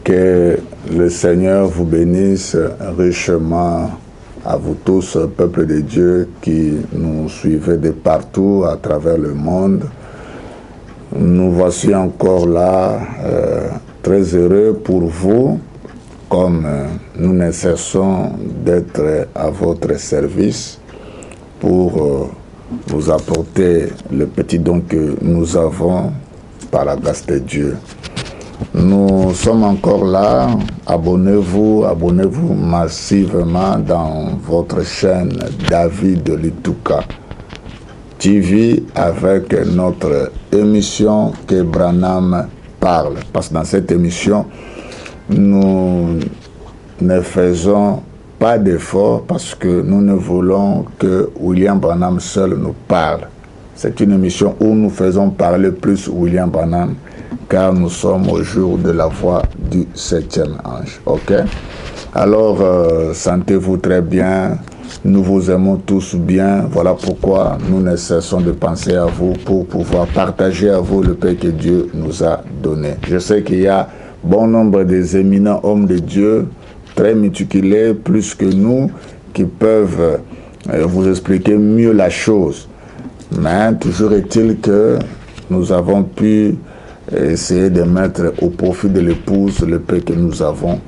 Que le Seigneur vous bénisse richement à vous tous, peuple de Dieu qui nous suivez de partout à travers le monde. Nous voici encore là, très heureux pour vous, comme nous ne cessons d'être à votre service pour vous apporter le petit don que nous avons par la grâce de Dieu. Nous sommes encore là. Abonnez-vous massivement dans votre chaîne David Lituka TV avec notre émission que Branham parle. Parce que dans cette émission, nous ne faisons pas d'effort parce que nous ne voulons que William Branham seul nous parle. C'est une émission où nous faisons parler plus William Branham, car nous sommes au jour de la voix du 7e ange. Ok? Alors, sentez-vous très bien. Nous vous aimons tous bien. Voilà pourquoi nous ne cessons de penser à vous pour pouvoir partager à vous le paix que Dieu nous a donné. Je sais qu'il y a bon nombre des éminents hommes de Dieu, très méticuleux, plus que nous, qui peuvent vous expliquer mieux la chose. Mais toujours est-il que nous avons pu essayer de mettre au profit de l'épouse le peu que nous avons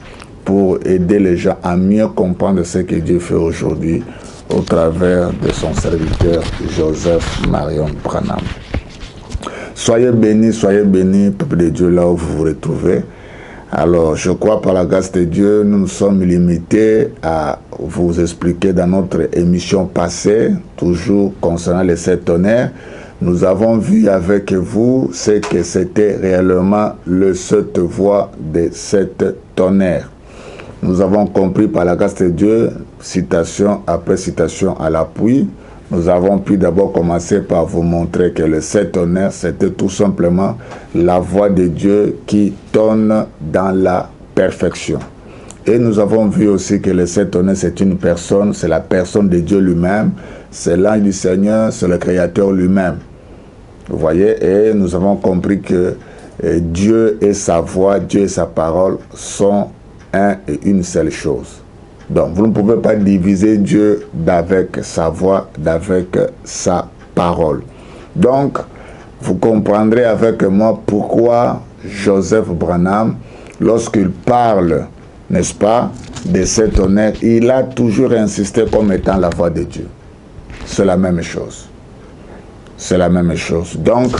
pour aider les gens à mieux comprendre ce que Dieu fait aujourd'hui au travers de son serviteur Joseph Marion Branham. Soyez bénis, peuple de Dieu, là où vous vous retrouvez. Alors, je crois par la grâce de Dieu, nous nous sommes limités à vous expliquer dans notre émission passée, toujours concernant les 7 tonnerres. Nous avons vu avec vous ce que c'était réellement le 7 voix des 7 tonnerres. Nous avons compris par la grâce de Dieu, citation après citation à l'appui. Nous avons pu d'abord commencer par vous montrer que le 7 tonnerres, c'était tout simplement la voix de Dieu qui tonne dans la perfection. Et nous avons vu aussi que le 7 tonnerres, c'est une personne, c'est la personne de Dieu lui-même, c'est l'ange du Seigneur, c'est le Créateur lui-même. Vous voyez, et nous avons compris que Dieu et sa voix, Dieu et sa parole sont un et une seule chose. Donc, vous ne pouvez pas diviser Dieu d'avec sa voix, d'avec sa parole. Donc, vous comprendrez avec moi pourquoi Joseph Branham, lorsqu'il parle, n'est-ce pas, de 7 tonnerres, il a toujours insisté comme étant la voix de Dieu. C'est la même chose. C'est la même chose. Donc,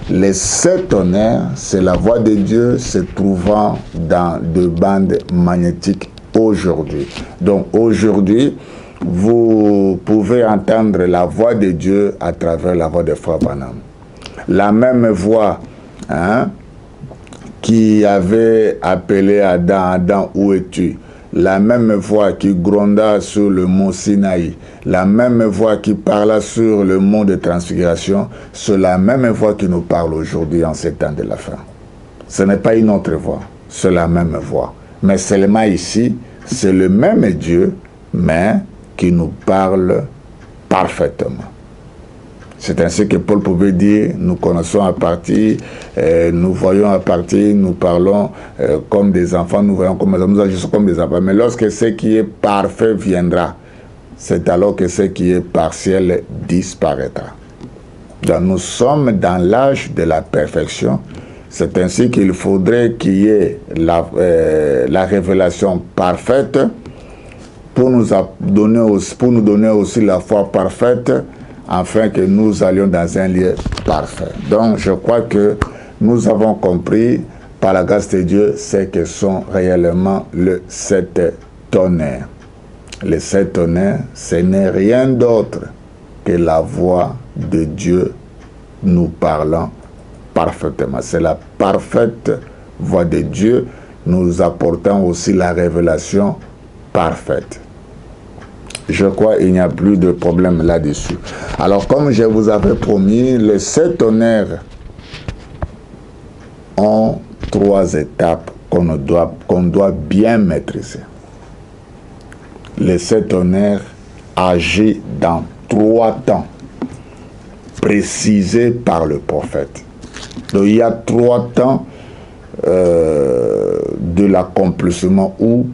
les 7 tonnerres, c'est la voix de Dieu se trouvant dans de bandes magnétiques aujourd'hui. Donc, aujourd'hui, vous pouvez entendre la voix de Dieu à travers la voix de Frère Branham. La même voix qui avait appelé Adam, Adam, où es-tu? La même voix qui gronda sur le mont Sinaï, la même voix qui parla sur le mont de transfiguration, c'est la même voix qui nous parle aujourd'hui en ces temps de la fin. Ce n'est pas une autre voix, c'est la même voix. Mais seulement ici, c'est le même Dieu, mais qui nous parle parfaitement. C'est ainsi que Paul pouvait dire, nous connaissons à partir, nous voyons à partir, nous parlons comme des enfants, nous voyons comme des enfants, nous agissons comme des enfants. Mais lorsque ce qui est parfait viendra, c'est alors que ce qui est partiel disparaîtra. Donc nous sommes dans l'âge de la perfection. C'est ainsi qu'il faudrait qu'il y ait la révélation parfaite pour nous donner aussi la foi parfaite, afin que nous allions dans un lieu parfait. Donc, je crois que nous avons compris, par la grâce de Dieu, ce que sont réellement les 7 tonnerres. Les 7 tonnerres, ce n'est rien d'autre que la voix de Dieu nous parlant parfaitement. C'est la parfaite voix de Dieu nous apportant aussi la révélation parfaite. Je crois qu'il n'y a plus de problème là-dessus. Alors, comme je vous avais promis, les 7 tonnerres ont 3 étapes qu'on doit bien maîtriser. Les 7 tonnerres agissent dans 3 temps. précisés par le prophète. Donc il y a 3 temps de l'accomplissement ou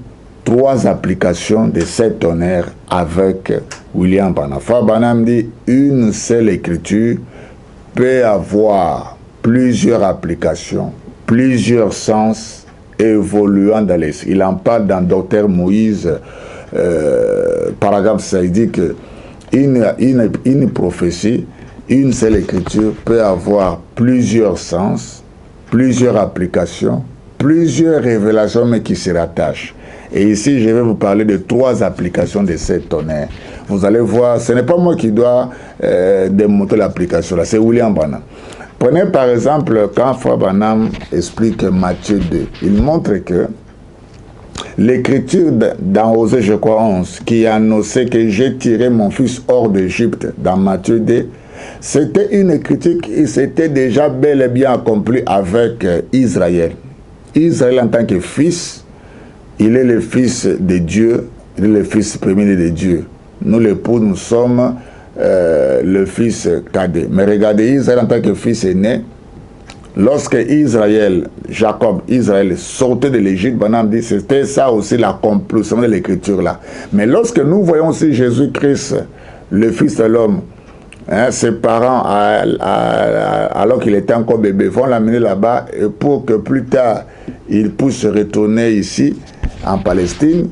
3 applications de 7 tonnerres avec William Branham. Frère Branham dit une seule écriture peut avoir plusieurs applications, plusieurs sens évoluant dans les... Il en parle dans Dr Moïse, paragraphe 5, il dit que une prophétie, une seule écriture peut avoir plusieurs sens, plusieurs applications, plusieurs révélations mais qui se rattachent. Et ici, je vais vous parler de 3 applications de 7 tonnerres. Vous allez voir, ce n'est pas moi qui dois démontrer l'application, là, c'est William Branham. Prenez par exemple, quand Frère Branham explique Matthieu 2, il montre que l'écriture dans Osée, je crois 11, qui annonçait que j'ai tiré mon fils hors d'Égypte, dans Matthieu 2, c'était une écriture qui s'était déjà bel et bien accomplie avec Israël. Israël en tant que fils, il est le fils de Dieu, il est le fils premier de Dieu. Nous, l'époux, nous sommes le fils cadet. Mais regardez, Israël en tant que fils aîné, lorsque Israël sortait de l'Égypte, Branham dit c'était ça aussi l'accomplissement de l'écriture là. Mais lorsque nous voyons aussi Jésus-Christ, le fils de l'homme, ses parents, alors qu'il était encore bébé, vont l'amener là-bas pour que plus tard il puisse retourner ici en Palestine.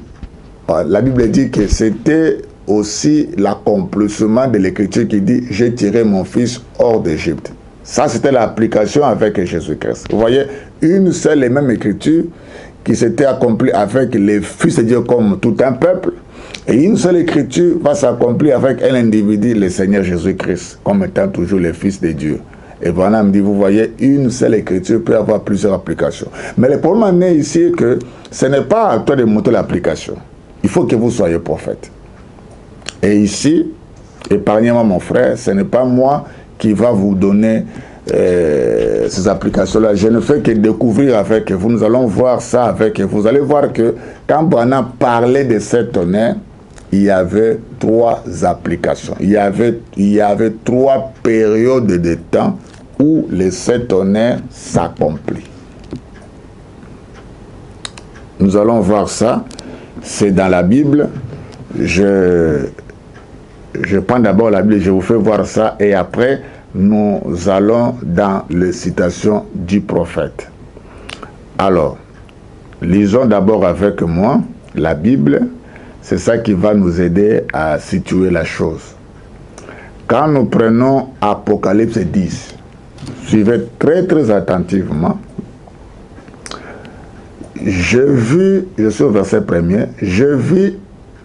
La Bible dit que c'était aussi l'accomplissement de l'écriture qui dit j'ai tiré mon fils hors d'Égypte. Ça, c'était l'application avec Jésus-Christ. Vous voyez, une seule et même écriture qui s'était accomplie avec les fils de Dieu comme tout un peuple, et une seule écriture va s'accomplir avec un individu, le Seigneur Jésus-Christ, comme étant toujours le Fils de Dieu. Et Branham dit, vous voyez, une seule écriture peut avoir plusieurs applications. Mais le problème est ici que ce n'est pas à toi de monter l'application. Il faut que vous soyez prophète. Et ici, épargnez-moi mon frère, ce n'est pas moi qui va vous donner ces applications-là. Je ne fais que découvrir avec vous. Nous allons voir ça avec vous. Vous allez voir que quand Branham parlait de 7 tonnerres, il y avait 3 applications. Il y avait 3 périodes de temps où les 7 tonnerres s'accomplissent. Nous allons voir ça. C'est dans la Bible. Je prends d'abord la Bible, je vous fais voir ça et après nous allons dans les citations du prophète. Alors, lisons d'abord avec moi la Bible, c'est ça qui va nous aider à situer la chose. Quand nous prenons Apocalypse 10, suivez très très attentivement. Je suis au verset 1er, je vis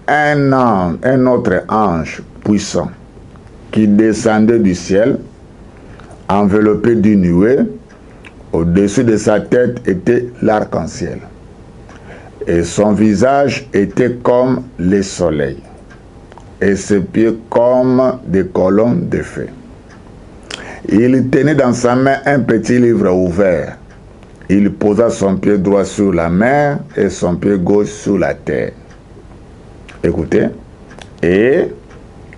un autre ange puissant qui descendait du ciel, enveloppé d'une nuée. Au-dessus de sa tête était l'arc-en-ciel. Et son visage était comme le soleil, et ses pieds comme des colonnes de feu. Il tenait dans sa main un petit livre ouvert. Il posa son pied droit sur la mer et son pied gauche sur la terre. Écoutez. Et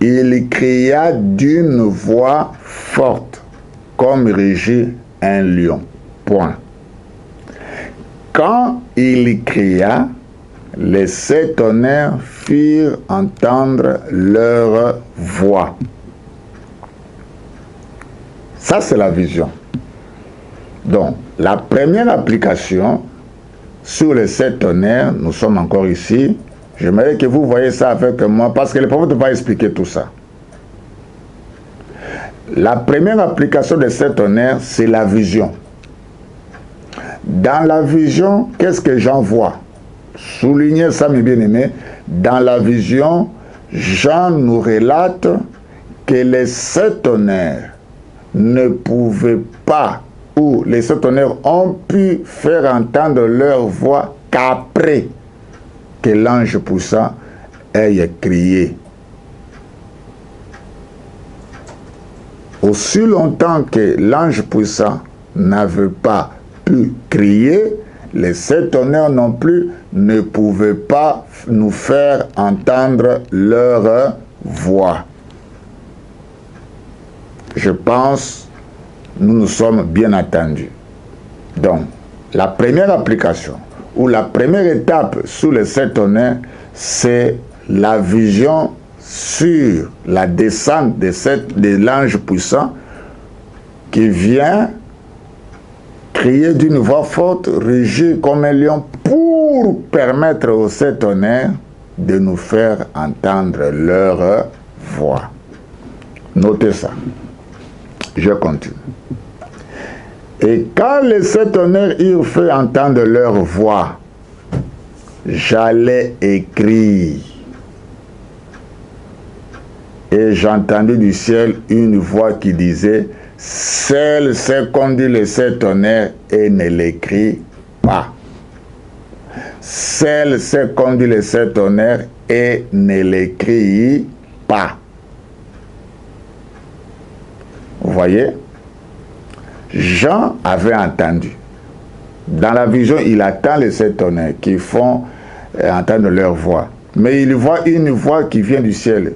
il cria d'une voix forte, comme rugit un lion. Point. Quand il cria, les 7 tonnerres firent entendre leur voix. Ça, c'est la vision. Donc, la première application sur les 7 tonnerres, nous sommes encore ici. J'aimerais que vous voyez ça avec moi, parce que le prophète va expliquer tout ça. La première application de 7 tonnerres, c'est la vision. Dans la vision, qu'est-ce que Jean voit? Soulignez ça, mes bien-aimés. Dans la vision, Jean nous relate que les 7 tonnerres ne pouvaient pas, ou les 7 tonnerres ont pu faire entendre leur voix qu'après que l'ange puissant ait crié. Aussi longtemps que l'ange puissant n'avait pas pu crier, les 7 tonnerres non plus ne pouvaient pas nous faire entendre leur voix. je pense, nous nous sommes bien attendus. Donc, la première application, ou la première étape sous les 7 tonnerres, c'est la vision sur la descente de l'ange puissant qui vient crier d'une voix forte, rugir comme un lion pour permettre aux 7 tonnerres de nous faire entendre leur voix. Notez ça. Je continue. Et quand les 7 tonnerres eurent fait entendre leur voix, j'allais écrire. Et j'entendis du ciel une voix qui disait, celle c'est conduit les 7 tonnerres et ne l'écrit pas. Celle c'est conduit les 7 tonnerres et ne l'écrit pas. Vous voyez? Jean avait entendu. Dans la vision, il attend les 7 tonnerres qui font entendre leur voix. Mais il voit une voix qui vient du ciel.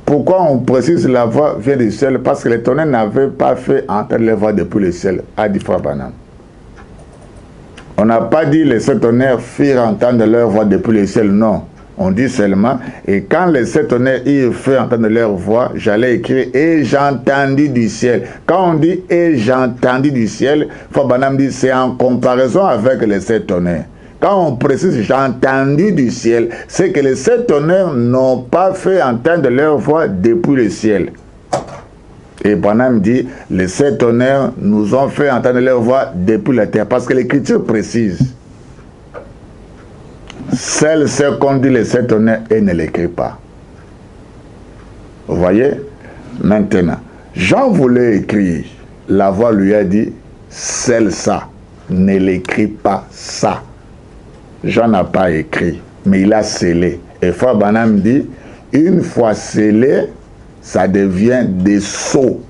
Pourquoi on précise la voix vient du ciel? Parce que les tonnerres n'avaient pas fait entendre leur voix depuis le ciel, a dit Frère Branham. On n'a pas dit les 7 tonnerres firent entendre leur voix depuis le ciel, non. On dit seulement, et quand les 7 tonnerres eurent fait entendre leur voix, j'allais écrire, et j'entendis du ciel. Quand on dit, et j'entendis du ciel, Frère Branham dit, c'est en comparaison avec les 7 tonnerres. Quand on précise, j'ai entendu du ciel, c'est que les 7 tonnerres n'ont pas fait entendre leur voix depuis le ciel. Et Branham dit, les 7 tonnerres nous ont fait entendre leur voix depuis la terre, parce que l'Écriture précise. Celle qu'on dit les 7 tonnerres et ne l'écrit pas. Vous voyez? Maintenant, Jean voulait écrire. La voix lui a dit, celle ça, ne l'écrit pas ça. Jean n'a pas écrit, mais il a scellé. Et Frère Branham dit, une fois scellé, ça devient des sceaux.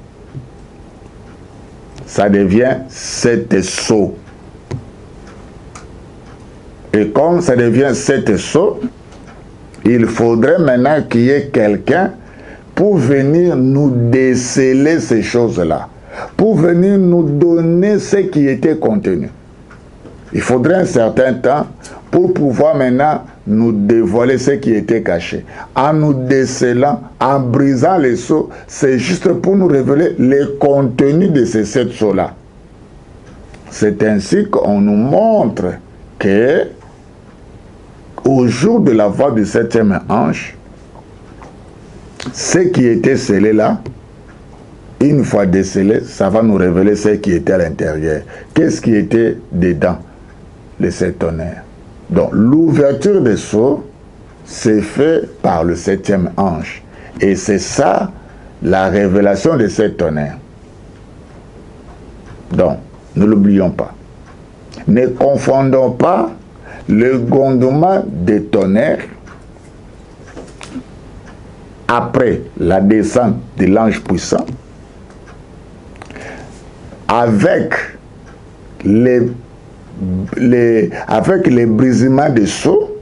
Ça devient 7 sceaux. Et comme ça devient 7 sceaux, il faudrait maintenant qu'il y ait quelqu'un pour venir nous déceler ces choses-là, pour venir nous donner ce qui était contenu. Il faudrait un certain temps pour pouvoir maintenant nous dévoiler ce qui était caché. En nous décelant, en brisant les sceaux, c'est juste pour nous révéler les contenus de ces 7 sceaux-là. C'est ainsi qu'on nous montre que au jour de la voix du 7e ange, ce qui était scellé là, une fois décelé, ça va nous révéler ce qui était à l'intérieur. Qu'est-ce qui était dedans? Les 7 tonnerres. Donc, l'ouverture des sceaux, c'est fait par le 7e ange. Et c'est ça, la révélation des 7 tonnerres. Donc, ne l'oublions pas. Ne confondons pas le grondement des tonnerres après la descente de l'ange puissant avec les brisements des sceaux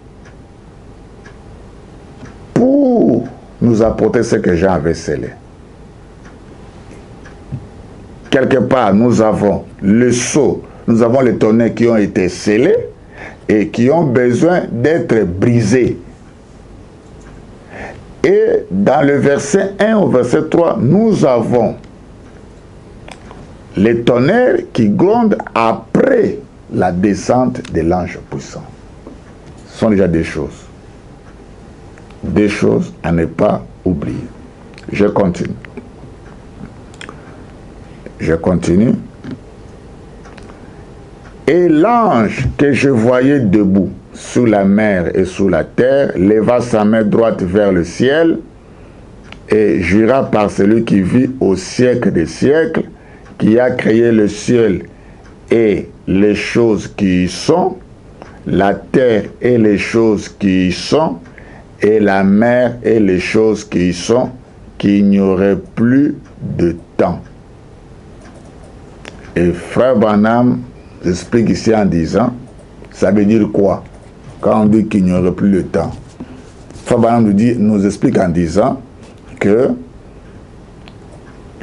pour nous apporter ce que Jean avait scellé. Quelque part, nous avons le sceau, nous avons les tonnerres qui ont été scellés et qui ont besoin d'être brisés. Et dans le verset 1 au verset 3, nous avons les tonnerres qui grondent après la descente de l'ange puissant. Ce sont déjà des choses. Des choses à ne pas oublier. Je continue. Je continue. Et l'ange que je voyais debout sous la mer et sous la terre leva sa main droite vers le ciel et jura par celui qui vit au siècle des siècles, qui a créé le ciel et les choses qui y sont, la terre et les choses qui y sont, et la mer et les choses qui y sont, qu'il n'y aurait plus de temps. Et Frère Branham explique ici en disant, ça veut dire quoi? Quand on dit qu'il n'y aurait plus de temps. Frère Branham nous explique en disant que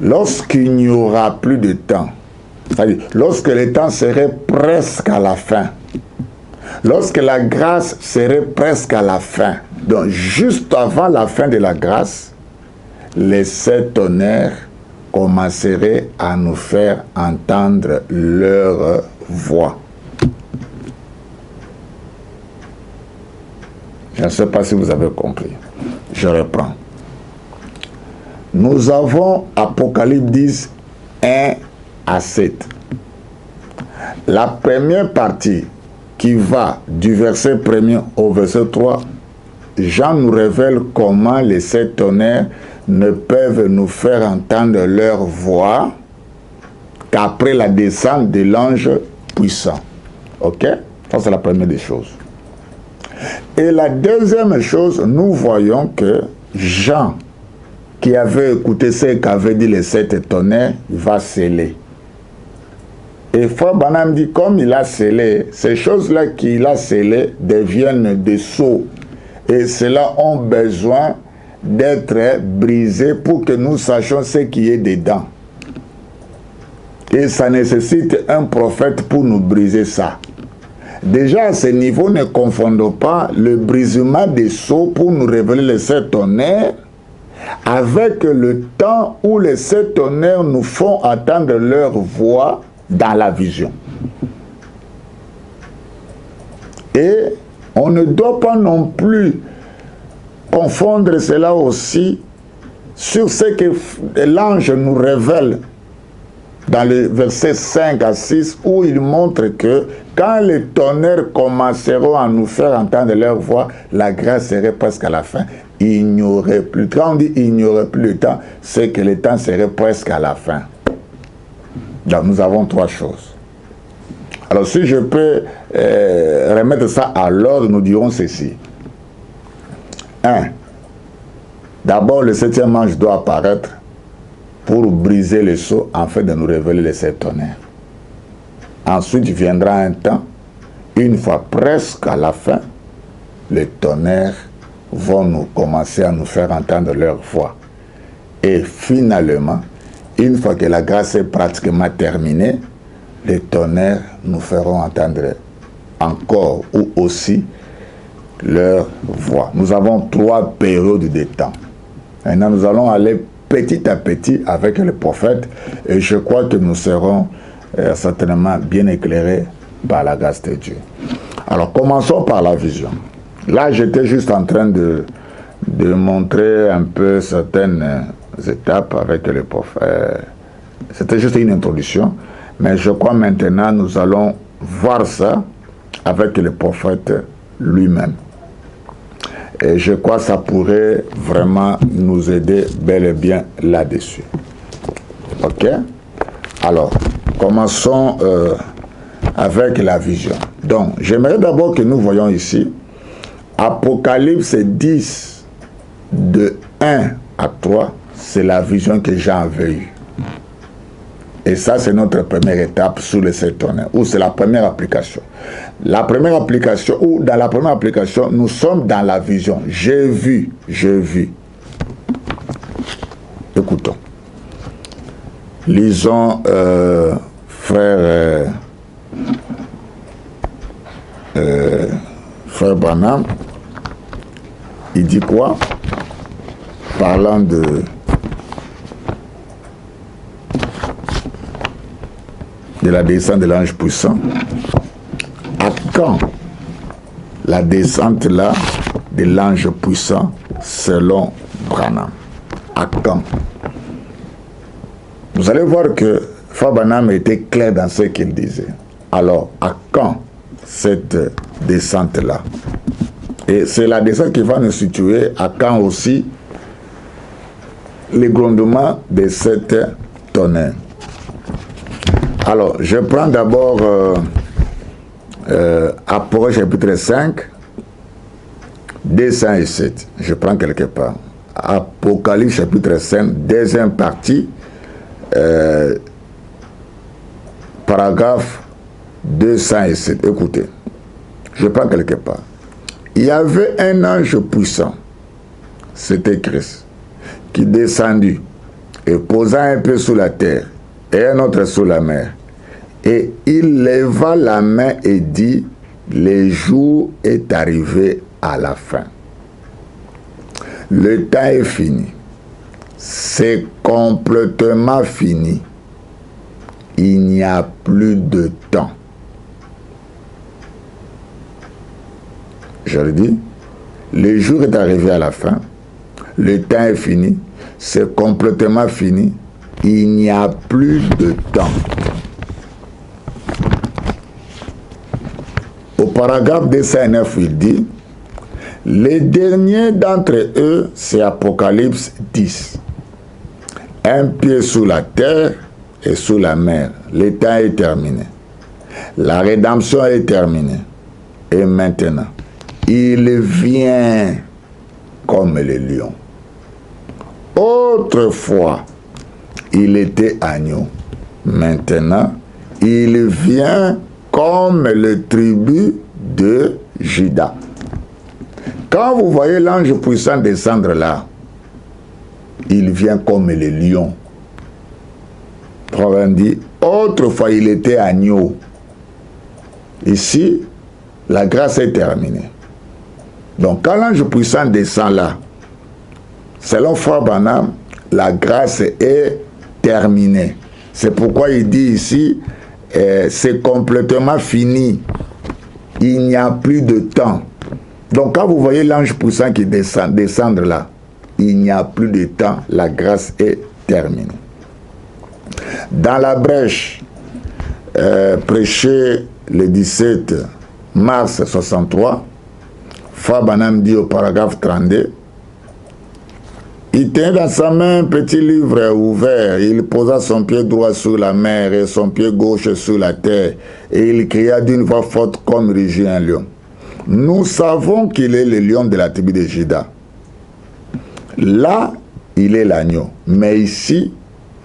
lorsqu'il n'y aura plus de temps, c'est-à-dire lorsque le temps serait presque à la fin, lorsque la grâce serait presque à la fin, donc juste avant la fin de la grâce, les 7 tonnerres commenceraient à nous faire entendre leur voix. Je ne sais pas si vous avez compris. Je reprends. Nous avons Apocalypse 10, 1 à 7. La première partie qui va du verset 1er au verset 3, Jean nous révèle comment les 7 tonnerres ne peuvent nous faire entendre leur voix qu'après la descente de l'ange puissant. Ok? Ça, c'est la première des choses. Et la deuxième chose, nous voyons que Jean, qui avait écouté ce qu'avaient dit les 7 tonnerres, va sceller. Et Frère Branham dit, comme il a scellé, ces choses-là qu'il a scellées deviennent des sceaux. Et cela ont besoin d'être brisés pour que nous sachions ce qui est dedans. Et ça nécessite un prophète pour nous briser ça. Déjà à ce niveau, ne confondons pas le brisement des sceaux pour nous révéler les 7 tonnerres avec le temps où les 7 tonnerres nous font entendre leur voix dans la vision. Et on ne doit pas non plus confondre cela aussi sur ce que l'ange nous révèle dans le verset 5 à 6, où il montre que quand les tonnerres commenceront à nous faire entendre leur voix, la grâce serait presque à la fin. Il n'y aurait plus, quand on dit il n'y aurait plus de temps, c'est que le temps serait presque à la fin. Donc nous avons 3 choses. Alors si je peux remettre ça à l'ordre, nous dirons ceci. 1. D'abord, le 7e ange doit apparaître pour briser les sceaux afin de nous révéler les 7 tonnerres. Ensuite viendra un temps, une fois presque à la fin, les tonnerres vont nous commencer à nous faire entendre leur voix. Et finalement, une fois que la grâce est pratiquement terminée, les tonnerres nous feront entendre encore ou aussi leur voix. Nous avons 3 périodes de temps. Maintenant, nous allons aller petit à petit avec le prophète et je crois que nous serons certainement bien éclairés par la grâce de Dieu. Alors, commençons par la vision. Là, j'étais juste en train de montrer un peu certaines étapes avec le prophète. C'était juste une introduction, mais je crois maintenant nous allons voir ça avec le prophète lui-même. Et je crois que ça pourrait vraiment nous aider bel et bien là-dessus. Ok? Alors, commençons avec la vision. Donc, j'aimerais d'abord que nous voyons ici Apocalypse 10, de 1 à 3, c'est la vision que Jean avait eue. Et ça, c'est notre première étape sous les 7 tonnerres, ou c'est la première application. La première application, ou dans la première application, nous sommes dans la vision. J'ai vu, j'ai vu. Écoutons. Lisons, frère Branham. Il dit quoi? Parlant de la descente de l'ange puissant. À quand la descente là de l'ange puissant selon Branham? À quand? Vous allez voir que Frère Branham était clair dans ce qu'il disait. Alors, à quand cette descente là? Et c'est la descente qui va nous situer à quand aussi les grondements de cette tonnerre. Alors, je prends d'abord Apocalypse chapitre 5, 207. Je prends quelque part. Apocalypse chapitre 5, deuxième partie, paragraphe 207. Écoutez, je prends quelque part. Il y avait un ange puissant, c'était Christ, qui descendit et posa un peu sous la terre et un autre sous la mer. Et il leva la main et dit, le jour est arrivé à la fin. Le temps est fini. C'est complètement fini. Il n'y a plus de temps. Je le dis, le jour est arrivé à la fin. Le temps est fini. C'est complètement fini. Il n'y a plus de temps. Au paragraphe 209, il dit, les derniers d'entre eux, c'est Apocalypse 10. Un pied sous la terre et sous la mer. Le temps est terminé. La rédemption est terminée. Et maintenant, il vient comme le lion. Autrefois, il était agneau. Maintenant, il vient comme le tribu de Juda. Quand vous voyez l'ange puissant descendre là, il vient comme le lion. Proverbe dit, autrefois il était agneau. Ici, la grâce est terminée. Donc quand l'ange puissant descend là, selon Frère Branham, la grâce est terminée. C'est pourquoi il dit ici, c'est complètement fini. Il n'y a plus de temps. Donc quand vous voyez l'ange puissant qui descendre là, il n'y a plus de temps, la grâce est terminée. Dans la brèche, prêché le 17 mars 63, Frère Branham dit au paragraphe 32, il tenait dans sa main un petit livre ouvert, il posa son pied droit sur la mer et son pied gauche sur la terre, et il cria d'une voix forte comme rugit un lion. Nous savons qu'il est le lion de la tribu de Juda. Là, il est l'agneau, mais ici,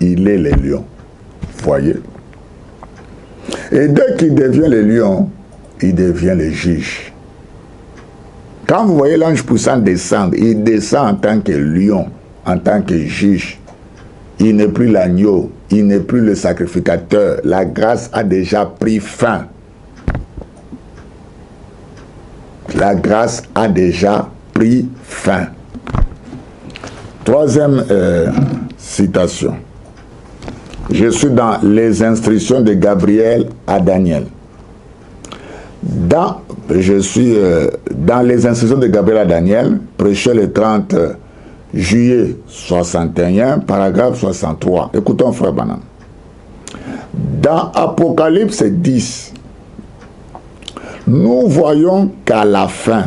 il est le lion. Voyez. Et dès qu'il devient le lion, il devient le juge. Quand vous voyez l'ange puissant descendre, il descend en tant que lion, en tant que juge. Il n'est plus l'agneau, il n'est plus le sacrificateur. La grâce a déjà pris fin. La grâce a déjà pris fin. Troisième citation. Je suis dans les instructions de Gabriel à Daniel. Je suis dans les instructions de Gabriel à Daniel, prêché le 30 juillet 61, paragraphe 63. Écoutons Frère Branham. Dans Apocalypse 10, nous voyons qu'à la fin,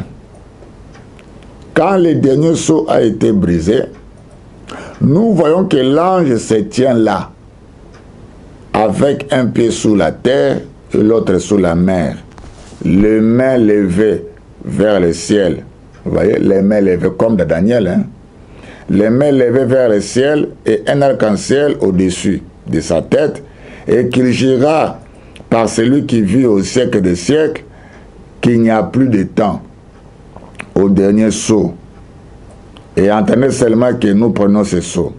quand le dernier sceau a été brisé, nous voyons que l'ange se tient là, avec un pied sous la terre et l'autre sous la mer, les mains levées vers le ciel. Vous voyez, les mains levées comme de Daniel, hein? Les mains levées vers le ciel et un arc-en-ciel au-dessus de sa tête, et qu'il jura par celui qui vit au siècle des siècles qu'il n'y a plus de temps au dernier sceau. Et entendez seulement que nous prenons ce sceau.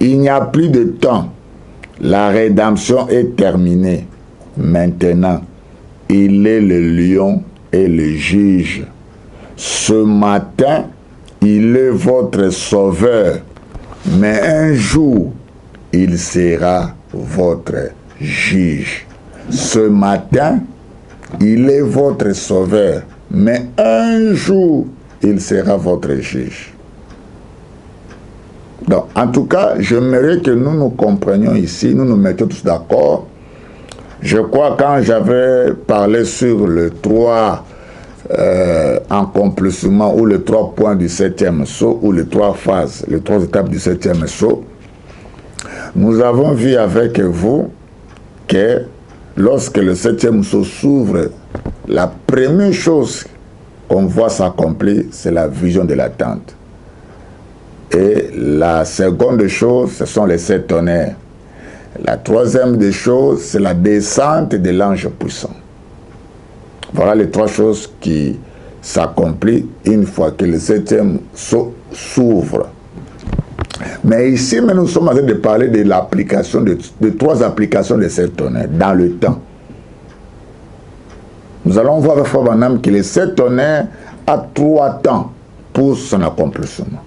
Il n'y a plus de temps. La rédemption est terminée. Maintenant, il est le lion et le juge. Ce matin, il est votre sauveur. Mais un jour, il sera votre juge. Ce matin, il est votre sauveur. Mais un jour, il sera votre juge. Donc, en tout cas, j'aimerais que nous nous comprenions ici, nous nous mettions tous d'accord. Je crois quand j'avais parlé sur le 3 accomplissement ou les 3 points du 7e sceau, ou les 3 phases, les 3 étapes du 7e sceau, nous avons vu avec vous que lorsque le 7e sceau s'ouvre, la première chose qu'on voit s'accomplir, c'est la vision de la tente. Et la seconde chose, ce sont les 7 tonnerres. La troisième des choses, c'est la descente de l'ange puissant. Voilà les 3 choses qui s'accomplissent une fois que le 7e sceau s'ouvre. Mais ici, mais nous sommes en train de parler de l'application, de 3 applications de ces tonnerres dans le temps. Nous allons voir avec Frère Branham que les 7 tonnerres a 3 temps pour son accomplissement.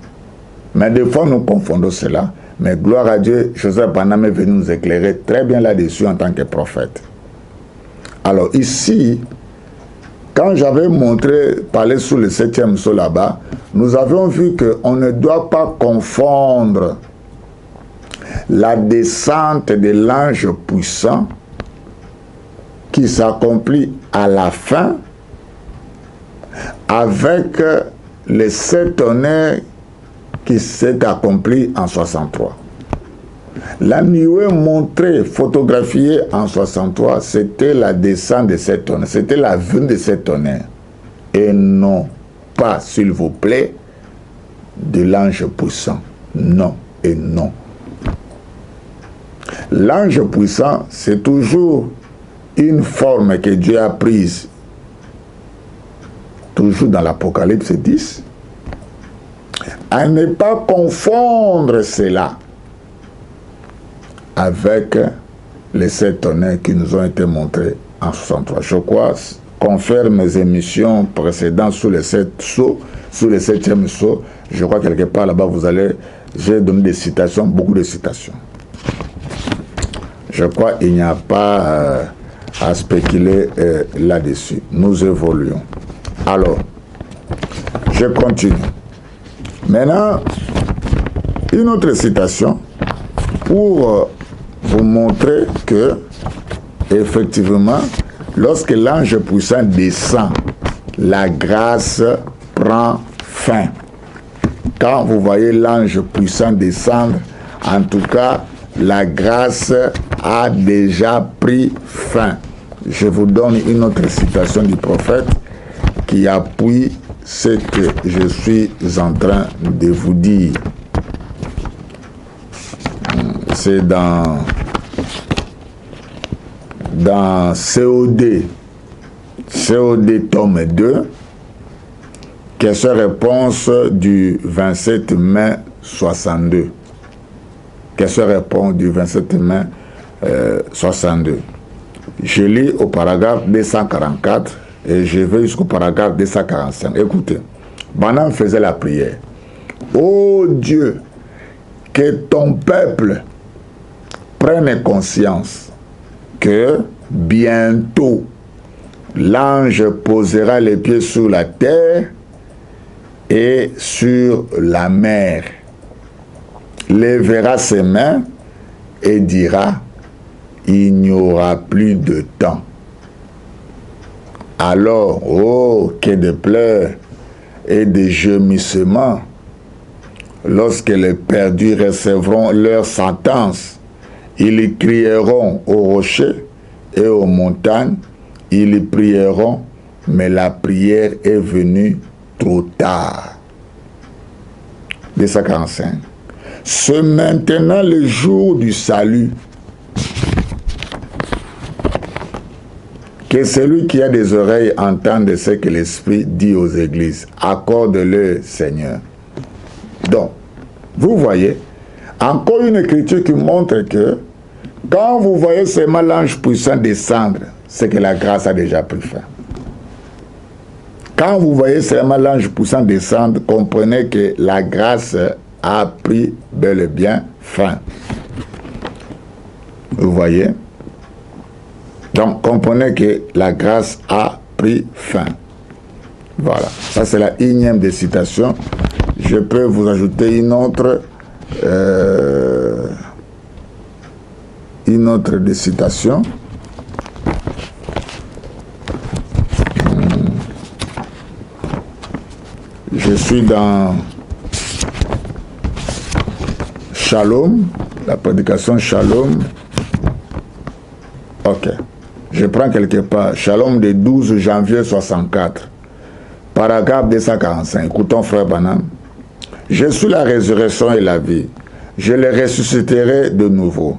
Mais des fois, nous confondons cela. Mais gloire à Dieu, Joseph Branham est venu nous éclairer très bien là-dessus en tant que prophète. Alors ici, quand j'avais parlé sur le 7e sceau là-bas, nous avions vu qu'on ne doit pas confondre la descente de l'ange puissant qui s'accomplit à la fin avec les 7 tonnerres qui s'est accompli en 63. La nuée montrée, photographiée en 63, c'était la descente de 7 tonnerres, c'était la venue de 7 tonnerres. Et non pas, s'il vous plaît, de l'ange puissant. Non et non. L'ange puissant, c'est toujours une forme que Dieu a prise, toujours dans l'Apocalypse 10, à ne pas confondre cela avec les 7 tonnerres qui nous ont été montrés en 63. Je crois, confère mes émissions précédentes sur les 7 sceaux, sur le 7e sceau, je crois quelque part là-bas, j'ai donné des citations, beaucoup de citations. Je crois qu'il n'y a pas à spéculer là-dessus. Nous évoluons. Alors, je continue. Maintenant, une autre citation pour vous montrer que, effectivement, lorsque l'ange puissant descend, la grâce prend fin. Quand vous voyez l'ange puissant descendre, en tout cas, la grâce a déjà pris fin. Je vous donne une autre citation du prophète qui appuie ce que je suis en train de vous dire. C'est dans COD tome 2, question-réponse du 27 mai 62. Question-réponse du 27 mai 62. Je lis au paragraphe 244 et je vais jusqu'au paragraphe 245. Écoutez, Branham faisait la prière. Ô Dieu, que ton peuple prenne conscience que bientôt l'ange posera les pieds sur la terre et sur la mer, lèvera ses mains et dira, il n'y aura plus de temps. Alors, oh, que de pleurs et de gémissements, lorsque les perdus recevront leur sentence, ils crieront aux rochers et aux montagnes, ils prieront, mais la prière est venue trop tard. 245. C'est maintenant le jour du salut. Que celui qui a des oreilles entende ce que l'Esprit dit aux églises. Accorde-le, Seigneur. Donc, vous voyez, encore une écriture qui montre que quand vous voyez seulement l'ange puissant descendre, c'est que la grâce a déjà pris fin. Quand vous voyez seulement l'ange puissant descendre, comprenez que la grâce a pris bel et bien fin. Vous voyez? Donc, comprenez que la grâce a pris fin. Voilà. Ça, c'est la 1e des citations. Je peux vous ajouter une autre des citations. Je suis dans Shalom, la prédication Shalom. Ok. Je prends quelque part. Shalom de 12 janvier 64. Paragraphe 245. Écoutons frère Branham. Je suis la résurrection et la vie. Je les ressusciterai de nouveau.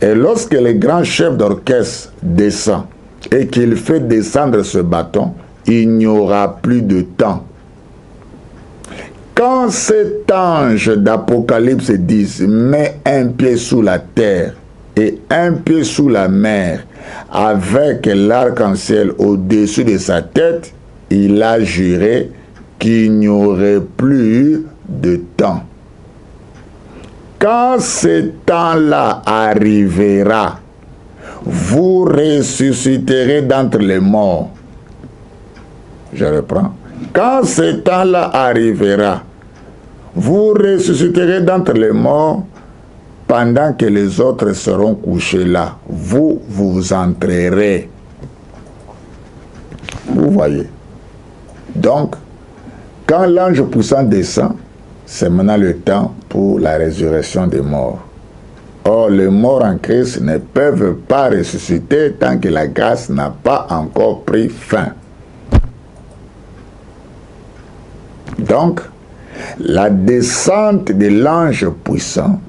Et lorsque le grand chef d'orchestre descend et qu'il fait descendre ce bâton, il n'y aura plus de temps. Quand cet ange d'Apocalypse 10 met un pied sous la terre et un pied sous la mer, avec l'arc-en-ciel au-dessus de sa tête, il a juré qu'il n'y aurait plus de temps. Quand ce temps-là arrivera, vous ressusciterez d'entre les morts. Je reprends. Quand ce temps-là arrivera, vous ressusciterez d'entre les morts pendant que les autres seront couchés là. Vous vous entrerez. Vous voyez. Donc, quand l'ange puissant descend, c'est maintenant le temps pour la résurrection des morts. Or, les morts en Christ ne peuvent pas ressusciter tant que la grâce n'a pas encore pris fin. Donc, la descente de l'ange puissant,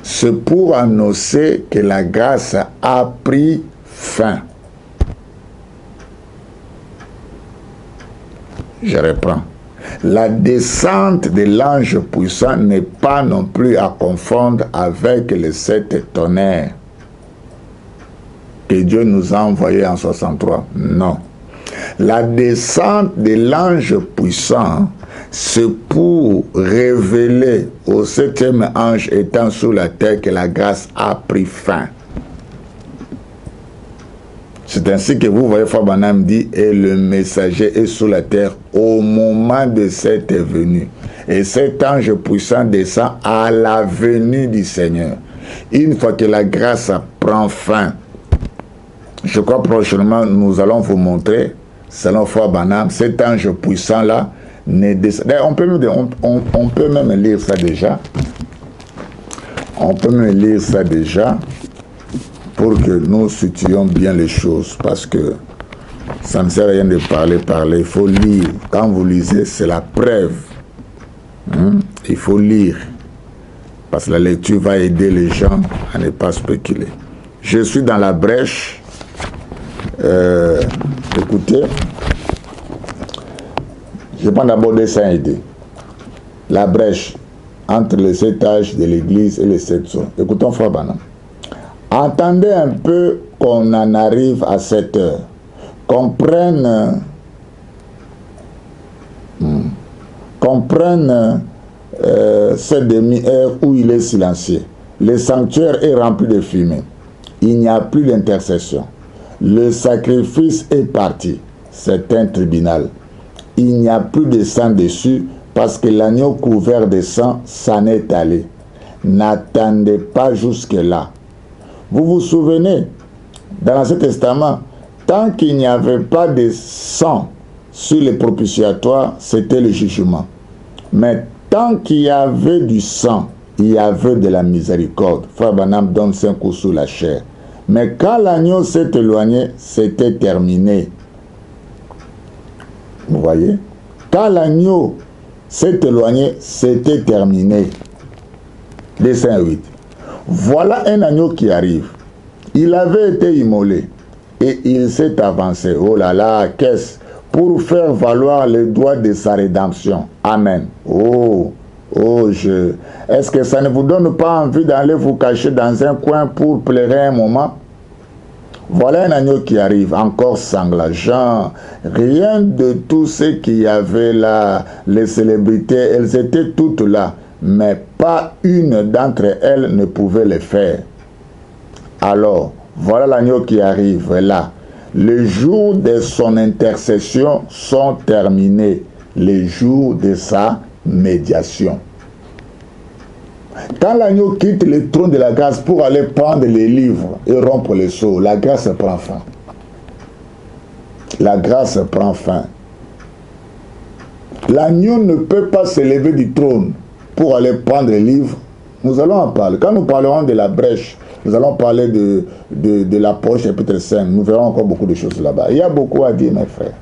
c'est pour annoncer que la grâce a pris fin. Je reprends. La descente de l'ange puissant n'est pas non plus à confondre avec les 7 tonnerres que Dieu nous a envoyés en 63. Non. La descente de l'ange puissant, c'est pour révéler au 7e ange étant sous la terre que la grâce a pris fin. C'est ainsi que vous voyez, Frère Branham dit, et le messager est sous la terre au moment de cette venue. Et cet ange puissant descend à la venue du Seigneur. Une fois que la grâce prend fin, je crois prochainement nous allons vous montrer, selon Frère Branham, cet ange puissant-là ne descend. On peut même lire ça déjà. On peut même lire ça déjà. Pour que nous situions bien les choses, parce que ça ne sert à rien de parler, il faut lire. Quand vous lisez, c'est la preuve. Il faut lire, parce que la lecture va aider les gens à ne pas spéculer. Je suis dans la brèche. Écoutez, je prends d'abord des saints aidés. La brèche entre les 7 âges de l'Église et les 7 zones. Écoutons Frère Branham. Entendez un peu qu'on en arrive à cette heure. Qu'on prenne cette demi-heure où il est silencieux. Le sanctuaire est rempli de fumée. Il n'y a plus d'intercession. Le sacrifice est parti. C'est un tribunal. Il n'y a plus de sang dessus parce que l'agneau couvert de sang s'en est allé. N'attendez pas jusque-là. Vous vous souvenez, dans l'Ancien Testament, tant qu'il n'y avait pas de sang sur les propitiatoires, c'était le jugement. Mais tant qu'il y avait du sang, il y avait de la miséricorde. Frère Branham donne 5 coups sous la chair. Mais quand l'agneau s'est éloigné, c'était terminé. Vous voyez? Quand l'agneau s'est éloigné, c'était terminé. Dessin 8. Voilà un agneau qui arrive. Il avait été immolé et il s'est avancé. Oh là là, qu'est-ce? Pour faire valoir le droit de sa rédemption. Amen. Est-ce que ça ne vous donne pas envie d'aller vous cacher dans un coin pour pleurer un moment? Voilà un agneau qui arrive, encore sanglant. Rien de tout ce qu'il y avait là, les célébrités, elles étaient toutes là. Mais pas une d'entre elles ne pouvait le faire. Alors, voilà l'agneau qui arrive là. Les jours de son intercession sont terminés. Les jours de sa médiation. Quand l'agneau quitte le trône de la grâce pour aller prendre les livres et rompre les sceaux, la grâce prend fin. La grâce prend fin. L'agneau ne peut pas se lever du trône pour aller prendre les livres. Nous allons en parler. Quand nous parlerons de la brèche, nous allons parler de l'approche chapitre 5. Nous verrons encore beaucoup de choses là-bas. Il y a beaucoup à dire, mes frères.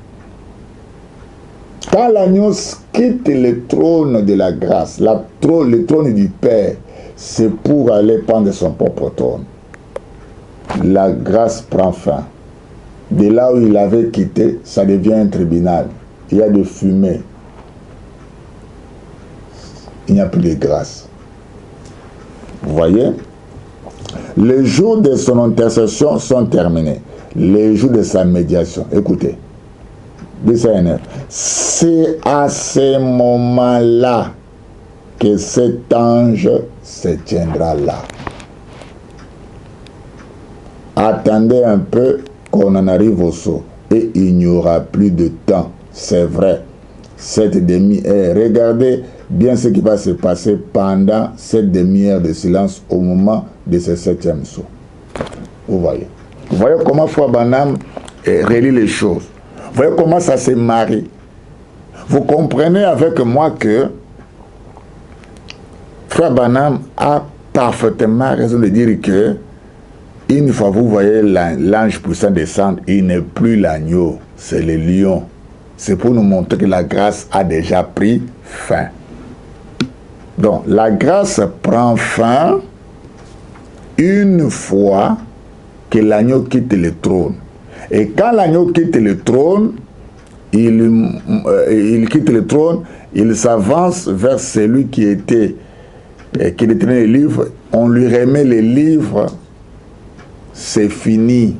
Quand l'agneau quitte le trône de la grâce, le trône du Père, c'est pour aller prendre son propre trône. La grâce prend fin. De là où il avait quitté, ça devient un tribunal. Il y a de fumée. il n'y a plus de grâce. Vous voyez? Les jours de son intercession sont terminés. Les jours de sa médiation. Écoutez. C'est à ce moment-là que cet ange se tiendra là. Attendez un peu qu'on en arrive au saut. Et il n'y aura plus de temps. C'est vrai. Cette demi-heure. Regardez bien ce qui va se passer pendant cette demi-heure de silence au moment de ce 7e saut. Vous voyez. Vous voyez comment Frère Branham relie les choses. Vous voyez comment ça se marie. Vous comprenez avec moi que Frère Branham a parfaitement raison de dire que une fois vous voyez l'ange puissant descendre, il n'est plus l'agneau, c'est le lion. C'est pour nous montrer que la grâce a déjà pris fin. Donc, la grâce prend fin une fois que l'agneau quitte le trône. Et quand l'agneau quitte le trône, il quitte le trône, il s'avance vers celui qui détenait les livres. On lui remet les livres, c'est fini.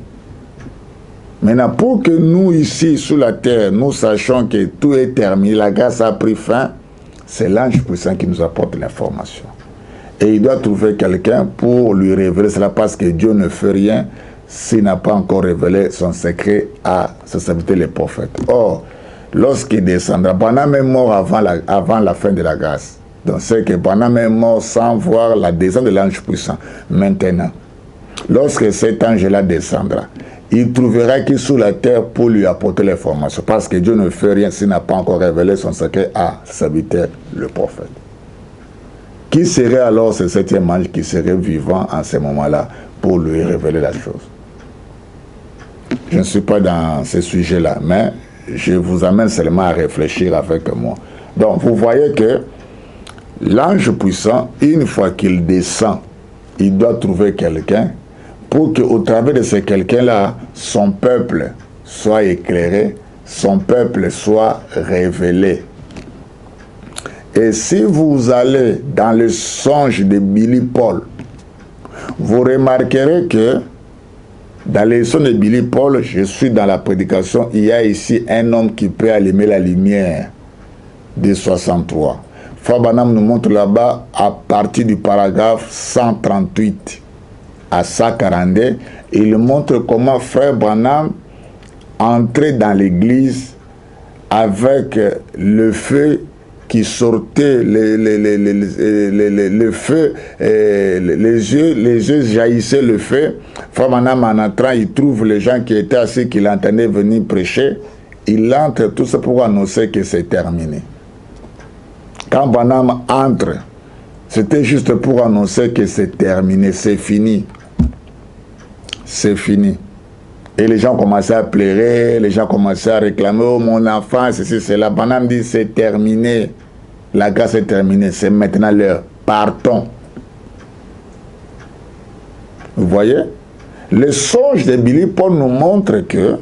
Maintenant, pour que nous, ici, sous la terre, nous sachions que tout est terminé, la grâce a pris fin, c'est l'ange puissant qui nous apporte l'information. Et il doit trouver quelqu'un pour lui révéler cela, parce que Dieu ne fait rien s'il n'a pas encore révélé son secret à ses serviteurs les prophètes. Or, lorsqu'il descendra, Branham est mort avant la fin de la grâce. Donc c'est que Branham est mort sans voir la descente de l'ange puissant. Maintenant, lorsque cet ange-là descendra, il trouvera qui sous la terre pour lui apporter l'information. Parce que Dieu ne fait rien s'il n'a pas encore révélé son secret à ses serviteurs, le prophète. Qui serait alors ce 7e ange qui serait vivant en ce moment-là pour lui révéler la chose? Je ne suis pas dans ce sujet-là, mais je vous amène seulement à réfléchir avec moi. Donc, vous voyez que l'ange puissant, une fois qu'il descend, il doit trouver quelqu'un pour qu'au travers de ce quelqu'un-là, son peuple soit éclairé, son peuple soit révélé. Et si vous allez dans le songe de Billy Paul, vous remarquerez que dans les sons de Billy Paul, je suis dans la prédication, il y a ici un homme qui peut allumer la lumière de 63. Frère Branham nous montre là-bas, à partir du paragraphe 138 à 142, il montre comment Frère Branham entrait dans l'église avec le feu qui sortait, le feu, les yeux jaillissaient le feu. Frère Branham en entrant, il trouve les gens qui étaient assis, qui l'entendaient venir prêcher. Il entre, tout ça pour annoncer que c'est terminé. Quand Branham entre, c'était juste pour annoncer que c'est terminé, c'est fini. C'est fini. Et les gens commençaient à pleurer, les gens commençaient à réclamer, oh mon enfant, ceci, cela. Branham dit, c'est terminé. La grâce est terminée, c'est maintenant l'heure. Partons. Vous voyez? Le songe de Billy Paul nous montre que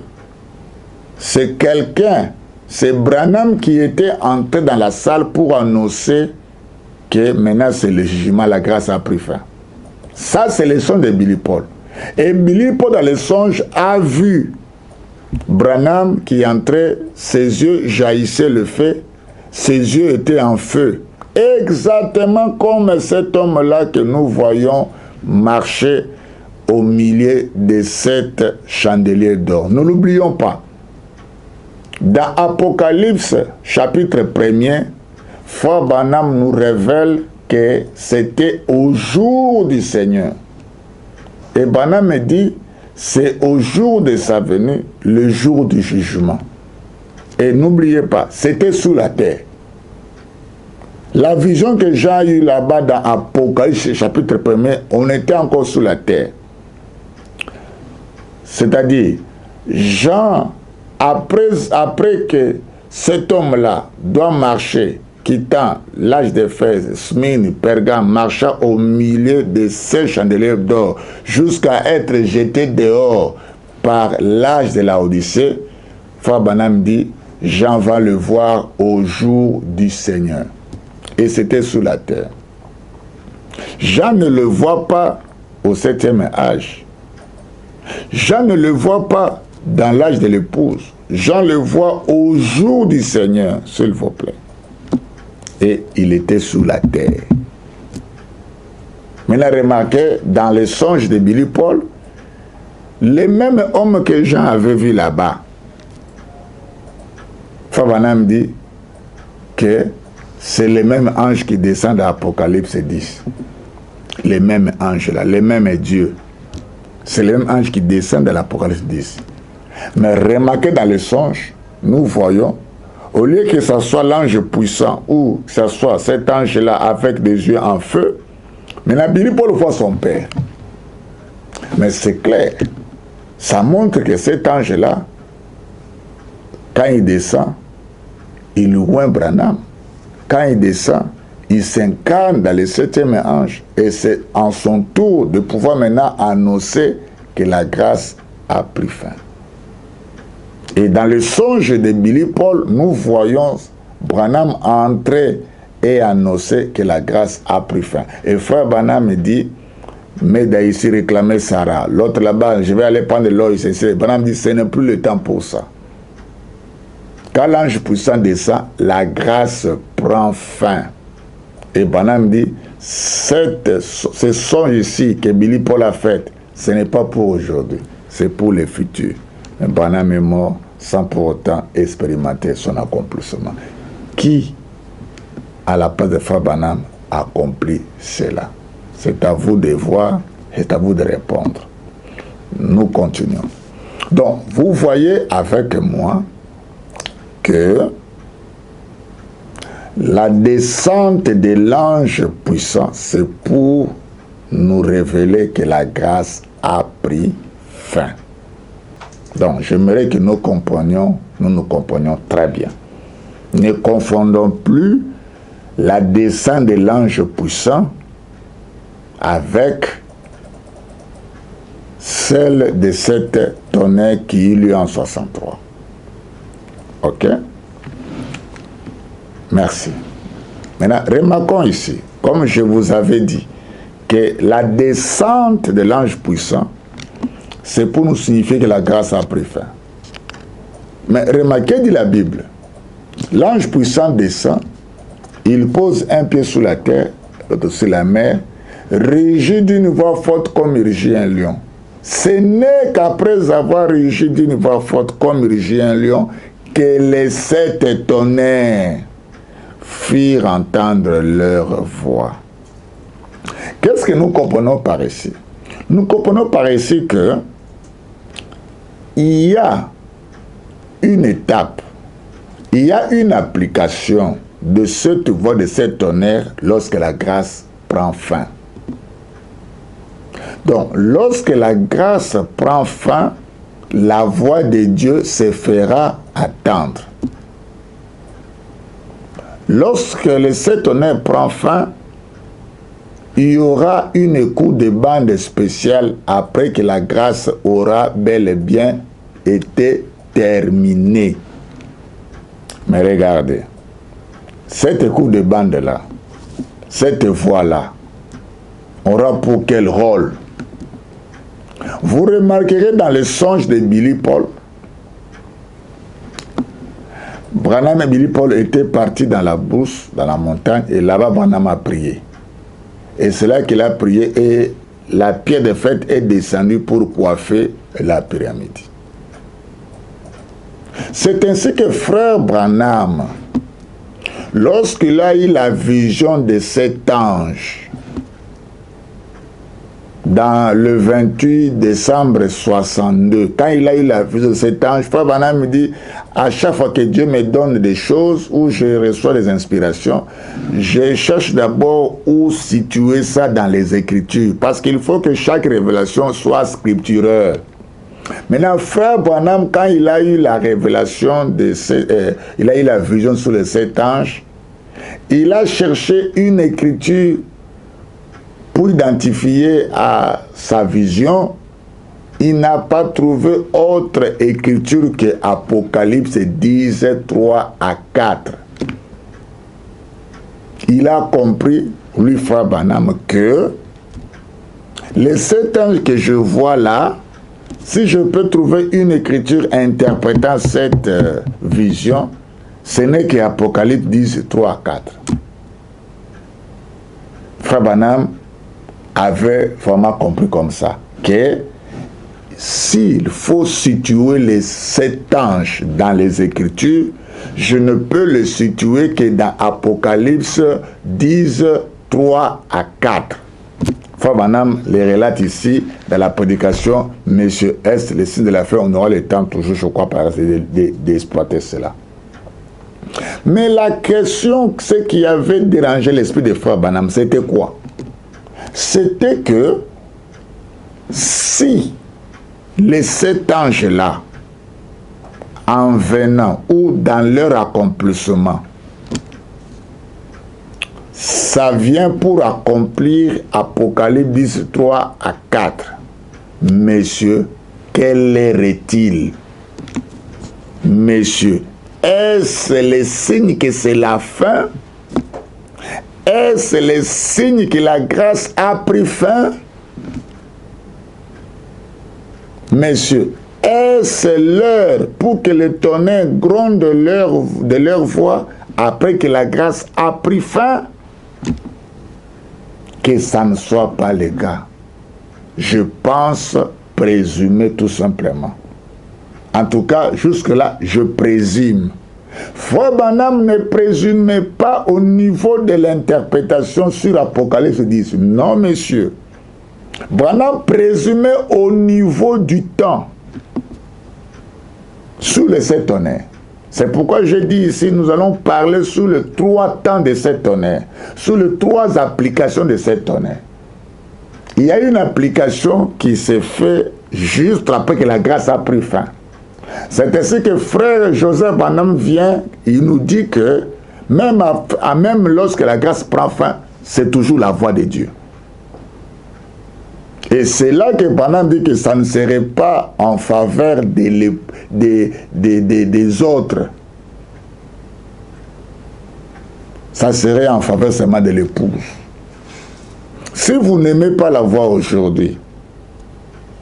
c'est quelqu'un, c'est Branham qui était entré dans la salle pour annoncer que maintenant c'est le jugement, la grâce a pris fin. Ça, c'est le songe de Billy Paul. Et Billy Paul, dans le songe, a vu Branham qui entrait, ses yeux jaillissaient le feu, ses yeux étaient en feu. Exactement comme cet homme-là que nous voyons marcher au milieu de 7 chandeliers d'or. Ne l'oublions pas. Dans Apocalypse, chapitre 1er, Frère Branham nous révèle que c'était au jour du Seigneur. Et Branham me dit, c'est au jour de sa venue, le jour du jugement. Et n'oubliez pas, c'était sous la terre. La vision que Jean a eue là-bas dans Apocalypse, chapitre 1er, on était encore sous la terre. C'est-à-dire, Jean, après que cet homme-là doit marcher, quittant l'âge d'Éphèse, Smyrne, Pergame, marcha au milieu de 7 chandeliers d'or jusqu'à être jeté dehors par l'âge de la Odyssée, Frère Branham dit, Jean va le voir au jour du Seigneur. et c'était sous la terre. Jean ne le voit pas au 7e âge. Jean ne le voit pas dans l'âge de l'épouse. Jean le voit au jour du Seigneur, s'il vous plaît. Et il était sous la terre. Maintenant, remarquez, dans les songes de Billy Paul, les mêmes hommes que Jean avait vus là-bas, Fabanam dit que c'est les mêmes anges qui descendent à Apocalypse 10. Les mêmes anges là, les mêmes dieux. C'est les mêmes anges qui descendent à l'Apocalypse 10. Mais remarquez dans les songes, nous voyons, au lieu que ce soit l'ange puissant ou que ce soit cet ange-là avec des yeux en feu, maintenant Billy Paul voit son père. Mais c'est clair, ça montre que cet ange-là, quand il descend, il loin Branham. Quand il descend, il s'incarne dans le 7e ange. Et c'est en son tour de pouvoir maintenant annoncer que la grâce a pris fin. Et dans le songe de Billy Paul, nous voyons Branham entrer et annoncer que la grâce a pris fin. Et frère Branham me dit, mais d'ici réclamer Sarah. L'autre là-bas, je vais aller prendre l'eau ici. Branham dit, ce n'est plus le temps pour ça. Quand l'ange puissant descend, la grâce prend fin. Et Branham dit, ce songe ici que Billy Paul a fait, ce n'est pas pour aujourd'hui, c'est pour le futur. Mais Branham est mort sans pour autant expérimenter son accomplissement. Qui, à la place de frère Branham, accomplit cela? C'est à vous de voir, c'est à vous de répondre. Nous continuons. Donc, vous voyez avec moi que la descente de l'ange puissant, c'est pour nous révéler que la grâce a pris fin. Donc, j'aimerais que nous nous comprenions très bien. Ne confondons plus la descente de l'ange puissant avec celle de cette tonnerre qui eut lieu en 63. Ok? Merci. Maintenant, remarquons ici, comme je vous avais dit, que la descente de l'ange puissant, c'est pour nous signifier que la grâce a pris fin. Mais remarquez, dit la Bible, l'ange puissant descend, il pose un pied sous la terre, l'autre sur la mer, rugit d'une voix forte comme rugit un lion. Ce n'est qu'après avoir rugi d'une voix forte comme rugit un lion, que les 7 tonnerres firent entendre leur voix. Qu'est-ce que nous comprenons par ici? Nous comprenons par ici que il y a une étape, il y a une application de cette voix de 7 tonnerres lorsque la grâce prend fin. Donc, lorsque la grâce prend fin, la voix de Dieu se fera attendre. Lorsque le 7 tonnerres prend fin, il y aura une écoute de bande spéciale après que la grâce aura bel et bien été terminée. Mais regardez, cette écoute de bande-là, cette voix-là, aura pour quel rôle? Vous remarquerez dans les songes de Billy Paul, Branham et Billy Paul étaient partis dans la brousse, dans la montagne, et là-bas Branham a prié. Et c'est là qu'il a prié et la pierre de fête est descendue pour coiffer la pyramide. C'est ainsi que frère Branham, lorsqu'il a eu la vision de cet ange, dans le 28 décembre 62, quand il a eu la vision de cet ange, frère Branham me dit, à chaque fois que Dieu me donne des choses où je reçois des inspirations, je cherche d'abord où situer ça dans les Écritures, parce qu'il faut que chaque révélation soit scripturaire. Maintenant, frère Branham, quand il a eu la révélation, il a eu la vision sur les 7 anges, il a cherché une écriture pour identifier à sa vision. Il n'a pas trouvé autre écriture que Apocalypse 10, 3 à 4. il a compris, lui, Frère Branham, que les 7 anges que je vois là, si je peux trouver une écriture interprétant cette vision, ce n'est qu'Apocalypse 10, 3 à 4. Frère Branham avait vraiment compris comme ça, que s'il faut situer les 7 anges dans les Écritures, je ne peux le situer que dans Apocalypse 10, 3 à 4. Frère Branham les relate ici dans la prédication Monsieur Est, les signes de la fin. On aura le temps toujours, je crois, d'exploiter cela. Mais la question, ce qui avait dérangé l'esprit de Frère Branham, c'était quoi? C'était que si les 7 anges-là, en venant ou dans leur accomplissement, ça vient pour accomplir Apocalypse 10, 3 à 4. Messieurs, quelle heure est-il? Messieurs, est-ce le signe que c'est la fin? Est-ce le signe que la grâce a pris fin? Messieurs, est-ce l'heure pour que le tonnerre gronde de leur voix après que la grâce a pris fin? Que ça ne soit pas le cas. Je pense présumer tout simplement. En tout cas, jusque-là, je présume. Frère Branham ne présumait pas au niveau de l'interprétation sur Apocalypse 10. Non, monsieur. Branham présumait au niveau du temps. Sous les 7 tonnerres. C'est pourquoi je dis ici, nous allons parler sur les 3 temps de 7 tonnerres, sur les 3 applications de 7 tonnerres. Il y a une application qui s'est faite juste après que la grâce a pris fin. C'est ainsi que frère Joseph Branham vient, il nous dit que même lorsque la grâce prend fin, c'est toujours la voix de Dieu. Et c'est là que Branham dit que ça ne serait pas en faveur des autres. Ça serait en faveur seulement de l'épouse. Si vous n'aimez pas la voix aujourd'hui,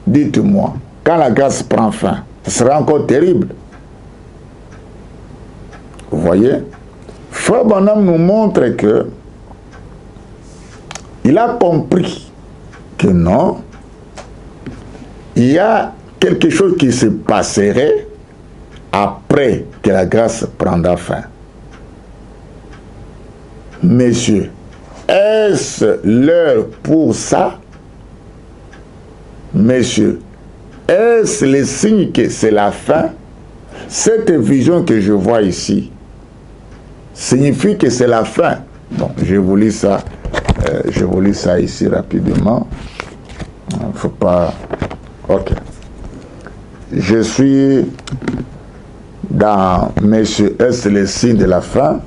dites-moi, quand la grâce prend fin, ce sera encore terrible. Vous voyez? Frère Branham nous montre que il a compris que non, il y a quelque chose qui se passerait après que la grâce prendra fin. Messieurs, est-ce l'heure pour ça? Messieurs, est-ce le signe que c'est la fin? Cette vision que je vois ici signifie que c'est la fin. Bon, je vous lis ça ici rapidement. Il ne faut pas... Ok. Je suis dans Messieurs, est-ce le signe de la fin?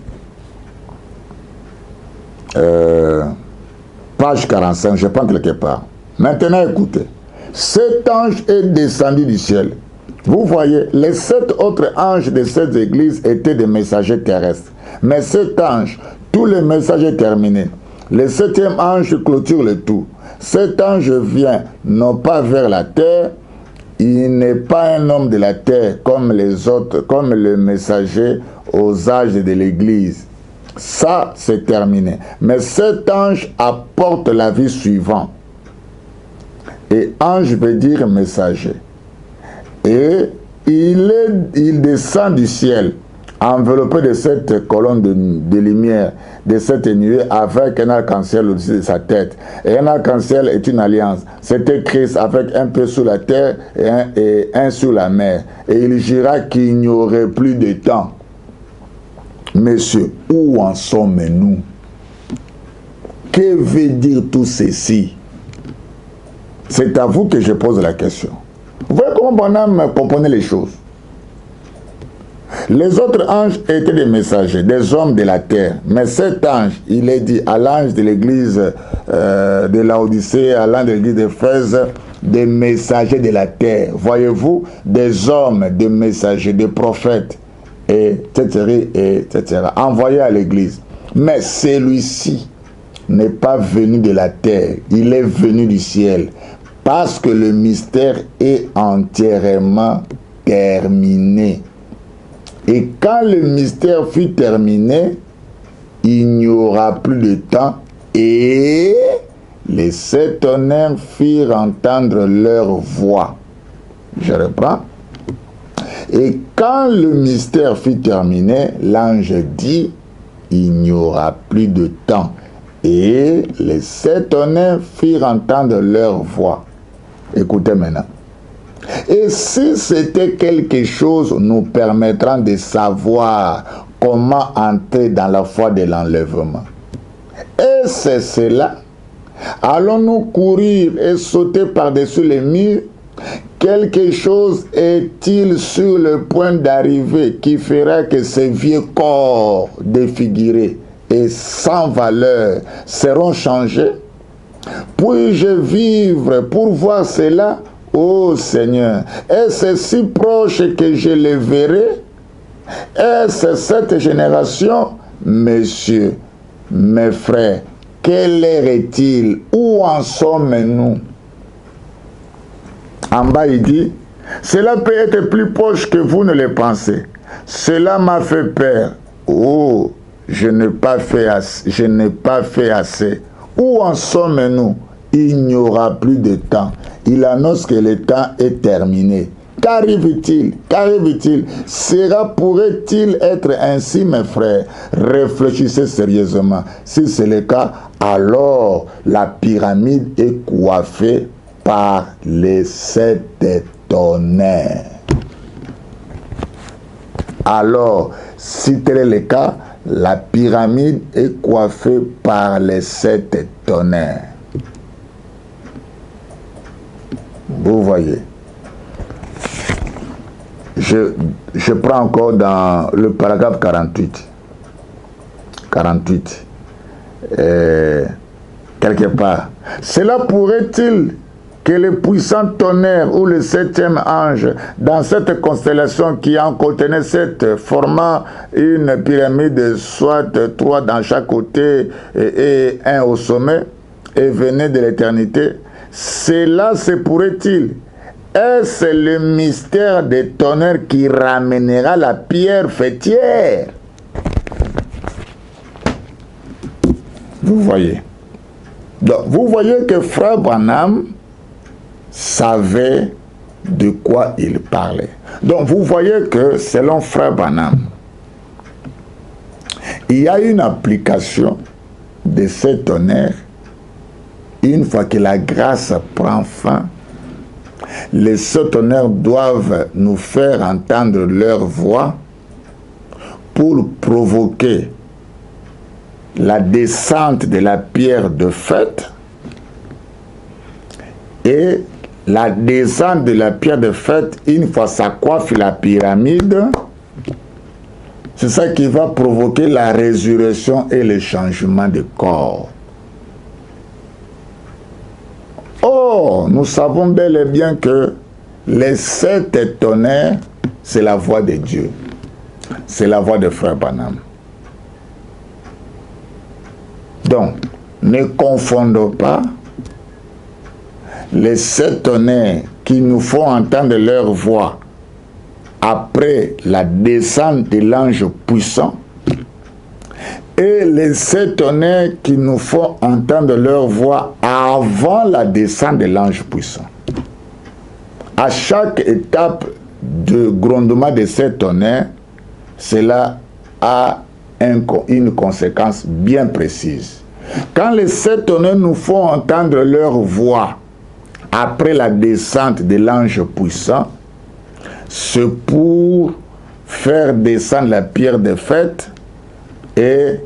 Page 45, je prends quelque part. Maintenant, écoutez. 7 anges est descendu du ciel. Vous voyez, les 7 autres anges de cette église étaient des messagers terrestres. Mais cet ange, tous les messagers terminés. Le 7e ange clôture le tout. Cet ange vient non pas vers la terre, il n'est pas un homme de la terre comme les autres, comme le messager aux âges de l'église. Ça, c'est terminé. Mais cet ange apporte la vie suivante. Et ange veut dire messager. Et il descend du ciel, enveloppé de cette colonne de lumière, de cette nuée, avec un arc-en-ciel au-dessus de sa tête. Et un arc-en-ciel est une alliance. C'était Christ avec un peu sous la terre et un sous la mer. Et il jura qu'il n'y aurait plus de temps. Messieurs, où en sommes-nous? Que veut dire tout ceci? C'est à vous que je pose la question. Vous voyez comment Branham comprenait les choses. Les autres anges étaient des messagers, des hommes de la terre. Mais cet ange, il est dit à l'ange de l'église de Laodicée, à l'ange de l'église d'Éphèse, des messagers de la terre. Voyez-vous, des hommes, des messagers, des prophètes, etc., etc., envoyés à l'église. Mais celui-ci n'est pas venu de la terre, il est venu du ciel, parce que le mystère est entièrement terminé. Et quand le mystère fut terminé, il n'y aura plus de temps, et les 7 tonnerres firent entendre leur voix. Je reprends. Et quand le mystère fut terminé, l'ange dit, il n'y aura plus de temps. Et les 7 tonnerres firent entendre leur voix. Écoutez maintenant. Et si c'était quelque chose nous permettant de savoir comment entrer dans la foi de l'enlèvement, et c'est cela, allons-nous courir et sauter par-dessus les murs? Quelque chose est-il sur le point d'arriver qui fera que ces vieux corps défigurés et sans valeur seront changés? Puis-je vivre pour voir cela? Ô Seigneur, est-ce si proche que je le verrai? Est-ce cette génération? Messieurs, mes frères, quelle heure est-il? Où en sommes-nous? En bas, il dit, cela peut être plus proche que vous ne le pensez. Cela m'a fait peur. Oh, je n'ai pas fait assez. Où en sommes-nous? Il n'y aura plus de temps. Il annonce que le temps est terminé. Qu'arrive-t-il? Qu'arrive-t-il? Pourrait-il être ainsi, mes frères? Réfléchissez sérieusement. Si c'est le cas, alors la pyramide est coiffée par les 7 tonnerres. Alors, si tel est le cas, la pyramide est coiffée par les 7 tonnerres. Vous voyez. Je prends encore dans le paragraphe 48. 48. Quelque part. Cela pourrait-il que le puissant tonnerre ou le 7e ange, dans cette constellation qui en contenait 7, formant une pyramide, soit 3 dans chaque côté et 1 au sommet, et venait de l'éternité, cela se pourrait-il? Est-ce le mystère des tonnerres qui ramènera la pierre fêtière? Vous voyez. Donc, vous voyez que Frère Branham savait de quoi il parlait. Donc, vous voyez que selon Frère Branham, il y a une application de ces tonnerres. Une fois que la grâce prend fin, les 7 tonnerres doivent nous faire entendre leur voix pour provoquer la descente de la pierre de fête, et la descente de la pierre de fête, une fois ça coiffe la pyramide, c'est ça qui va provoquer la résurrection et le changement de corps. Or, nous savons bel et bien que les 7 tonnerres, c'est la voix de Dieu. C'est la voix de Frère Branham. Donc, ne confondons pas les 7 tonnerres qui nous font entendre leur voix après la descente de l'ange puissant et les 7 tonnerres qui nous font entendre leur voix avant la descente de l'ange puissant. À chaque étape de grondement de 7 tonnerres, cela a une conséquence bien précise. Quand les 7 tonnerres nous font entendre leur voix après la descente de l'ange puissant, c'est pour faire descendre la pierre de fête et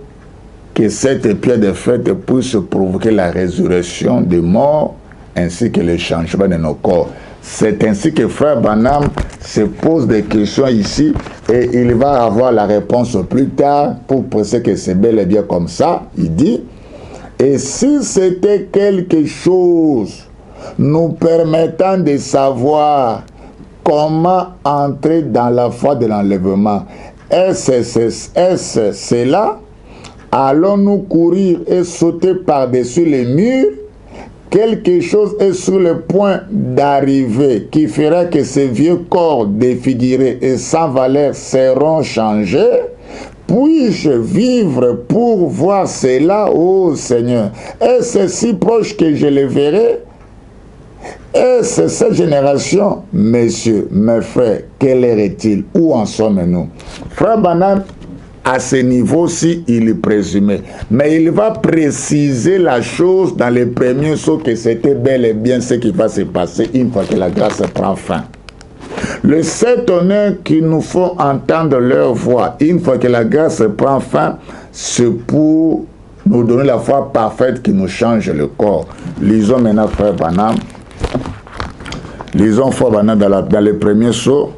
que cette pierre de fête puisse provoquer la résurrection des morts ainsi que le changement de nos corps. C'est ainsi que Frère Branham se pose des questions ici et il va avoir la réponse plus tard pour penser que c'est bel et bien comme ça. Il dit, et si c'était quelque chose nous permettant de savoir comment entrer dans la foi de l'enlèvement, est-ce cela? Allons-nous courir et sauter par-dessus les murs? Quelque chose est sur le point d'arriver qui fera que ces vieux corps défigurés et sans valeur seront changés. Puis-je vivre pour voir cela, ô Seigneur? Est-ce si proche que je le verrai? Est-ce cette génération? Messieurs, mes frères, quelle heure est-il? Où en sommes-nous? Frère Branham, à ce niveau-ci, il est présumé. Mais il va préciser la chose dans les premiers sauts que c'était bel et bien ce qui va se passer une fois que la grâce prend fin. Le 7 honneurs qui nous font entendre leur voix une fois que la grâce prend fin, c'est pour nous donner la foi parfaite qui nous change le corps. Lisons maintenant frère Branham. Lisons frère Branham dans les premiers sauts,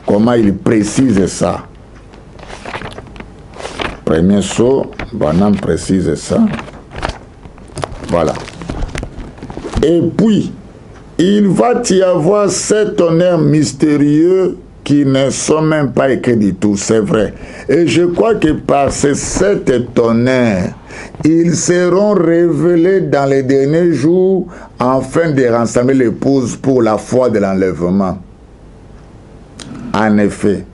comment il précise ça. Premier saut, Branham précise ça. Voilà. Et puis, il va y avoir 7 honneurs mystérieux qui ne sont même pas écrits du tout, c'est vrai. Et je crois que par ces 7 honneurs, ils seront révélés dans les derniers jours afin de rassembler l'épouse pour la foi de l'enlèvement. En effet,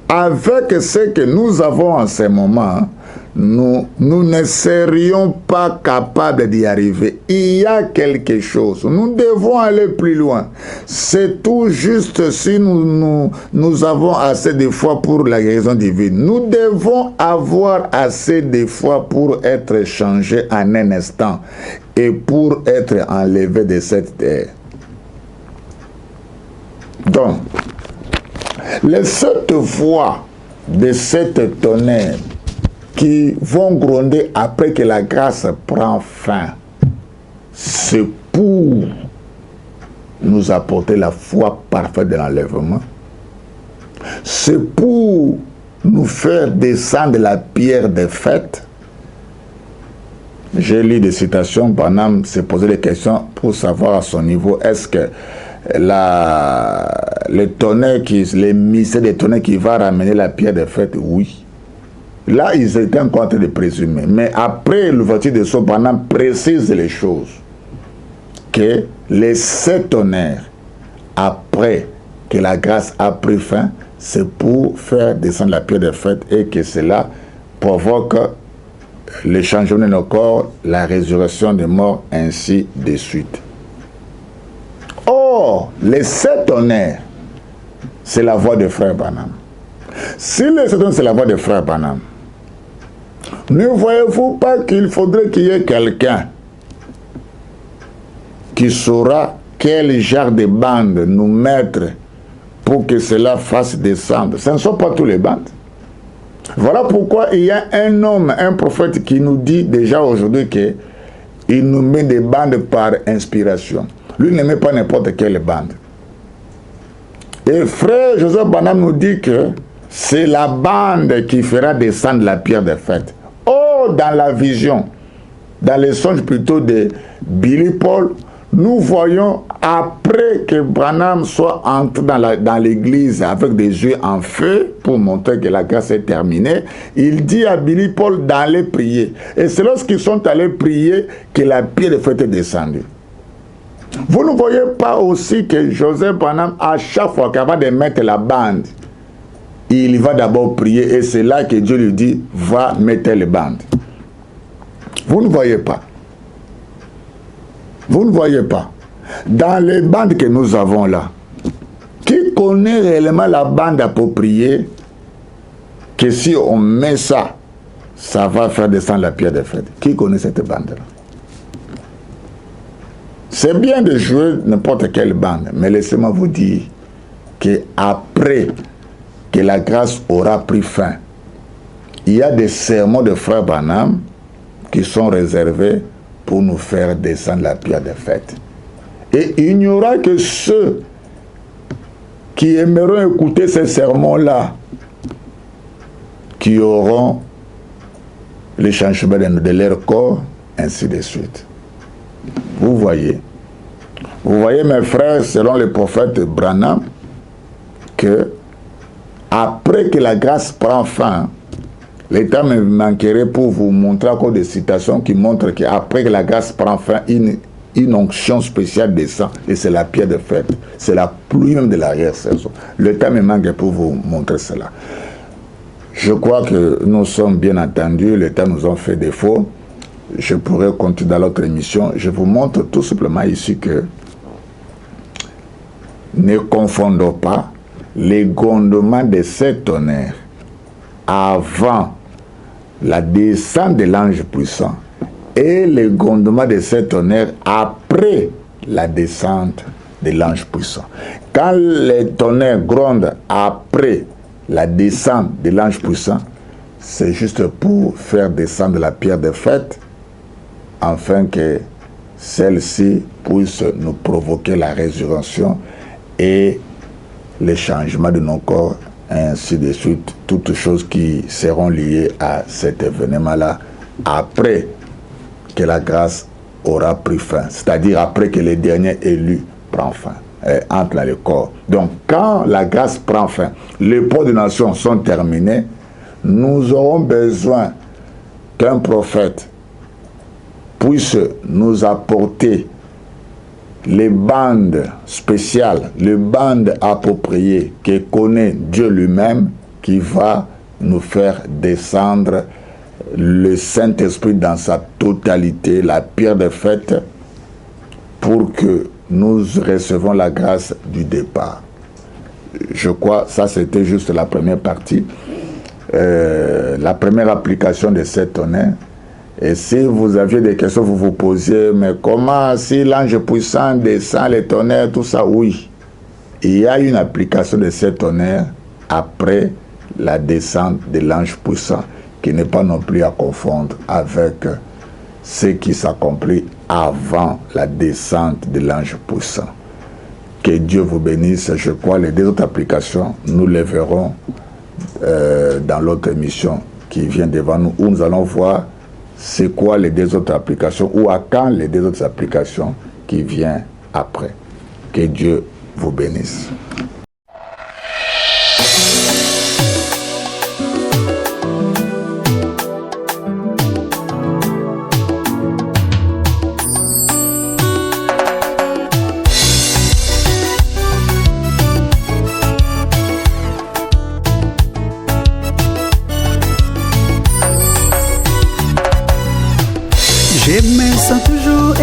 avec ce que nous avons en ce moment, nous ne serions pas capables d'y arriver. Il y a quelque chose. Nous devons aller plus loin. C'est tout juste si nous avons assez de foi pour la guérison divine. Nous devons avoir assez de foi pour être changés en un instant et pour être enlevés de cette terre. Donc, les 7 voix de 7 tonnerres qui vont gronder après que la grâce prend fin, c'est pour nous apporter la foi parfaite de l'enlèvement. C'est pour nous faire descendre la pierre des fêtes. J'ai lu des citations, Branham s'est posé des questions pour savoir à son niveau, est-ce que les mystères des tonnerres qui va ramener la pierre des fêtes, oui. Là, ils étaient encore en train de présumer. Mais après l'ouverture de son, Branham précise les choses. Que les 7 tonnerres, après que la grâce a pris fin, c'est pour faire descendre la pierre des fêtes et que cela provoque le changement de nos corps, la résurrection des morts, ainsi de suite. Or, les 7 honneurs, c'est la voix de frère Branham. Si les 7 honneurs, c'est la voix de frère Branham, ne voyez-vous pas qu'il faudrait qu'il y ait quelqu'un qui saura quel genre de bande nous mettre pour que cela fasse descendre? Ce ne sont pas tous les bandes. Voilà pourquoi il y a un homme, un prophète qui nous dit déjà aujourd'hui qu'il nous met des bandes par inspiration. Lui ne met pas n'importe quelle bande. Et frère Joseph Branham nous dit que c'est la bande qui fera descendre la pierre des fêtes. Or, dans la vision, dans les songes plutôt de Billy Paul, nous voyons, après que Branham soit entré dans l'église avec des yeux en feu, pour montrer que la grâce est terminée, il dit à Billy Paul d'aller prier. Et c'est lorsqu'ils sont allés prier que la pierre des fêtes est descendue. Vous ne voyez pas aussi que Joseph Branham, à chaque fois qu'avant de mettre la bande, il va d'abord prier et c'est là que Dieu lui dit, va mettre les bandes. Vous ne voyez pas. Vous ne voyez pas. Dans les bandes que nous avons là, qui connaît réellement la bande appropriée, que si on met ça, ça va faire descendre la pierre des fêtes? Qui connaît cette bande-là? C'est bien de jouer n'importe quelle bande, mais laissez-moi vous dire qu'après que la grâce aura pris fin, il y a des sermons de frère Branham qui sont réservés pour nous faire descendre la pierre des fêtes. Et il n'y aura que ceux qui aimeront écouter ces sermons-là qui auront les changements de leur corps, ainsi de suite. Vous voyez, mes frères, selon le prophète Branham, que après que la grâce prend fin, L'État me manquerait pour vous montrer encore des citations qui montrent qu'après que la grâce prend fin, une onction spéciale descend et c'est la pierre de fête. C'est la pluie même de l'arrière-saison. Le temps me manque pour vous montrer cela. Je crois que nous sommes bien entendus, le temps nous a fait défaut. Je pourrais continuer dans l'autre émission. Je vous montre tout simplement ici que ne confondons pas les grondements de 7 tonnerres avant la descente de l'ange puissant et les grondements de 7 tonnerres après la descente de l'ange puissant. Quand les tonnerres grondent après la descente de l'ange puissant, c'est juste pour faire descendre la pierre de fête afin que celle-ci puisse nous provoquer la résurrection et le changement de nos corps, ainsi de suite, toutes choses qui seront liées à cet événement-là après que la grâce aura pris fin, c'est-à-dire après que les derniers élus prennent fin, entrent dans le corps. Donc, quand la grâce prend fin, les pots de nations sont terminés, nous aurons besoin qu'un prophète puisse nous apporter les bandes spéciales, les bandes appropriées que connaît Dieu lui-même, qui va nous faire descendre le Saint-Esprit dans sa totalité, la pierre de fête, pour que nous recevons la grâce du départ. Je crois ça c'était juste la première partie, la première application de cette tonnerre. Et si vous aviez des questions, vous vous posiez, mais comment si l'ange puissant descend, les tonnerres, tout ça? Oui, il y a une application de ces tonnerres après la descente de l'ange puissant, qui n'est pas non plus à confondre avec ce qui s'accomplit avant la descente de l'ange puissant. Que Dieu vous bénisse. Je crois les deux autres applications, nous les verrons dans l'autre émission qui vient devant nous, où nous allons voir c'est quoi les deux autres applications ou à quand les deux autres applications qui viennent après. Que Dieu vous bénisse. Je me sens toujours